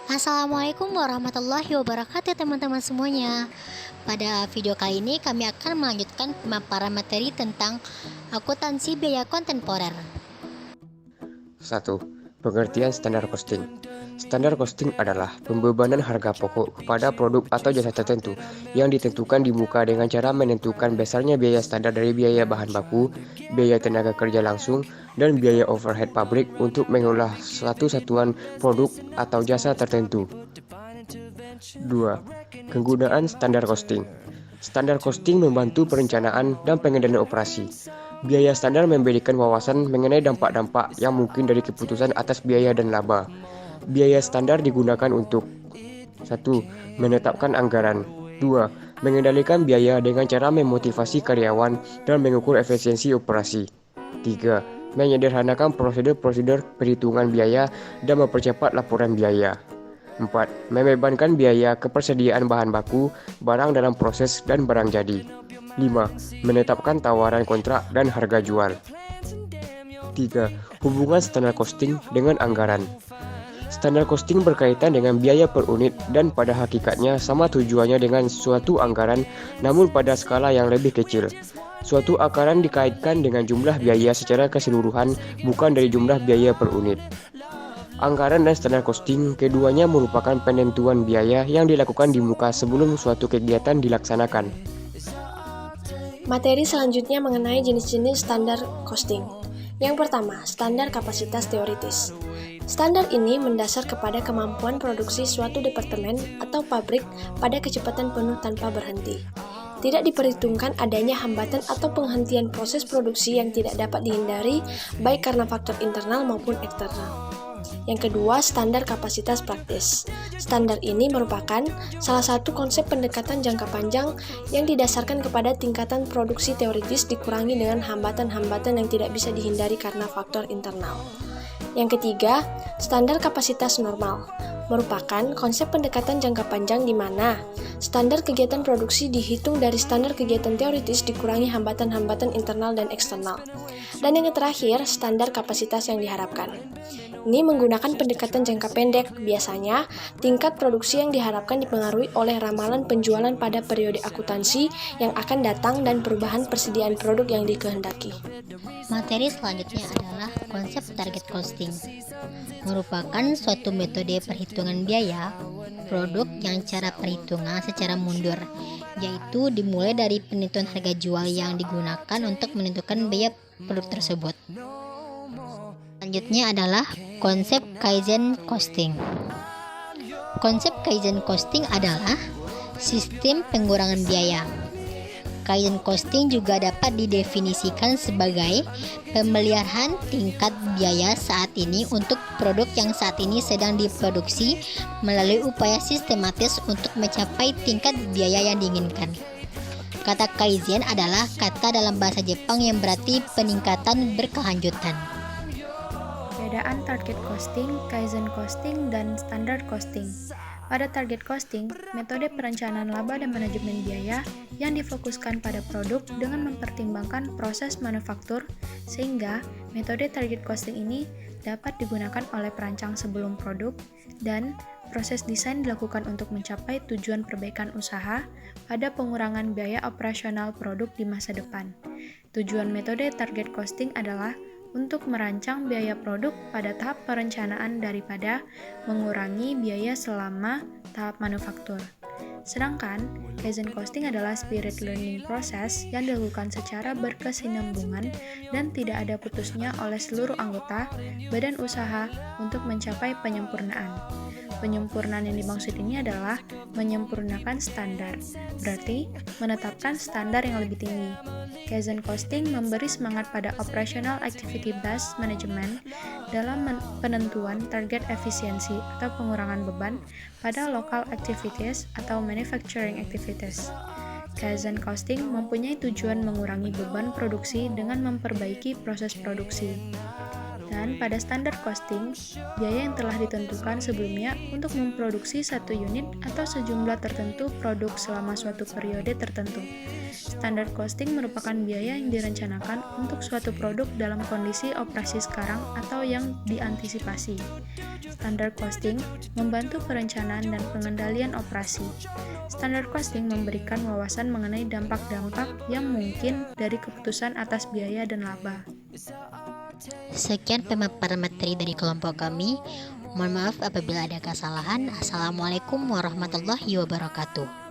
Assalamualaikum warahmatullahi wabarakatuh teman-teman semuanya. Pada video kali ini kami akan melanjutkan pemaparan materi tentang akuntansi biaya kontemporer. 1. Pengertian standar costing. Standar costing adalah pembebanan harga pokok kepada produk atau jasa tertentu yang ditentukan di muka dengan cara menentukan besarnya biaya standar dari biaya bahan baku, biaya tenaga kerja langsung, dan biaya overhead pabrik untuk mengolah suatu satuan produk atau jasa tertentu. 2. Penggunaan standar costing. Standar costing membantu perencanaan dan pengendalian operasi. Biaya standar memberikan wawasan mengenai dampak-dampak yang mungkin dari keputusan atas biaya dan laba. Biaya standar digunakan untuk 1. Menetapkan anggaran. 2. Mengendalikan biaya dengan cara memotivasi karyawan dan mengukur efisiensi operasi. 3. Menyederhanakan prosedur-prosedur perhitungan biaya dan mempercepat laporan biaya. 4. Membebankan biaya kepersediaan bahan baku, barang dalam proses dan barang jadi. 5. Menetapkan tawaran kontrak dan harga jual. 3. Hubungan standar costing dengan anggaran. Standar costing berkaitan dengan biaya per unit dan pada hakikatnya sama tujuannya dengan suatu anggaran namun pada skala yang lebih kecil. Suatu anggaran dikaitkan dengan jumlah biaya secara keseluruhan bukan dari jumlah biaya per unit. Anggaran dan standar costing keduanya merupakan penentuan biaya yang dilakukan di muka sebelum suatu kegiatan dilaksanakan. Materi selanjutnya mengenai jenis-jenis standar costing. Yang pertama, standar kapasitas teoritis. Standar ini mendasar kepada kemampuan produksi suatu departemen atau pabrik pada kecepatan penuh tanpa berhenti. Tidak diperhitungkan adanya hambatan atau penghentian proses produksi yang tidak dapat dihindari, baik karena faktor internal maupun eksternal. Yang kedua, standar kapasitas praktis. Standar ini merupakan salah satu konsep pendekatan jangka panjang yang didasarkan kepada tingkatan produksi teoritis dikurangi dengan hambatan-hambatan yang tidak bisa dihindari karena faktor internal. Yang ketiga, standar kapasitas normal merupakan konsep pendekatan jangka panjang di mana standar kegiatan produksi dihitung dari standar kegiatan teoritis dikurangi hambatan-hambatan internal dan eksternal. Dan yang terakhir, standar kapasitas yang diharapkan. Ini menggunakan pendekatan jangka pendek, biasanya tingkat produksi yang diharapkan dipengaruhi oleh ramalan penjualan pada periode akuntansi yang akan datang dan perubahan persediaan produk yang dikehendaki. Materi selanjutnya adalah konsep target costing. Merupakan suatu metode perhitungan biaya produk yang cara perhitungan secara mundur, yaitu dimulai dari penentuan harga jual yang digunakan untuk menentukan biaya produk tersebut. Selanjutnya adalah konsep Kaizen costing. Konsep Kaizen costing adalah sistem pengurangan biaya. Kaizen costing juga dapat didefinisikan sebagai pemeliharaan tingkat biaya saat ini untuk produk yang saat ini sedang diproduksi melalui upaya sistematis untuk mencapai tingkat biaya yang diinginkan. Kata Kaizen adalah kata dalam bahasa Jepang yang berarti peningkatan berkelanjutan. Perbedaan target costing, Kaizen costing, dan standard costing. Pada target costing, metode perencanaan laba dan manajemen biaya yang difokuskan pada produk dengan mempertimbangkan proses manufaktur, sehingga metode target costing ini dapat digunakan oleh perancang sebelum produk dan proses desain dilakukan untuk mencapai tujuan perbaikan usaha pada pengurangan biaya operasional produk di masa depan. Tujuan metode target costing adalah untuk merancang biaya produk pada tahap perencanaan daripada mengurangi biaya selama tahap manufaktur. Sedangkan, Kaizen costing adalah spirit learning process yang dilakukan secara berkesinambungan dan tidak ada putusnya oleh seluruh anggota badan usaha untuk mencapai penyempurnaan. Penyempurnaan yang dimaksud ini adalah menyempurnakan standar, berarti menetapkan standar yang lebih tinggi. Kaizen costing memberi semangat pada operational activity based management dalam penentuan target efisiensi atau pengurangan beban pada local activities atau manufacturing activities. Kaizen costing mempunyai tujuan mengurangi beban produksi dengan memperbaiki proses produksi. Dan pada standar costing, biaya yang telah ditentukan sebelumnya untuk memproduksi satu unit atau sejumlah tertentu produk selama suatu periode tertentu. Standard costing merupakan biaya yang direncanakan untuk suatu produk dalam kondisi operasi sekarang atau yang diantisipasi. Standard costing membantu perencanaan dan pengendalian operasi. Standard costing memberikan wawasan mengenai dampak-dampak yang mungkin dari keputusan atas biaya dan laba. Sekian pemaparan materi dari kelompok kami. Mohon maaf apabila ada kesalahan. Assalamualaikum warahmatullahi wabarakatuh.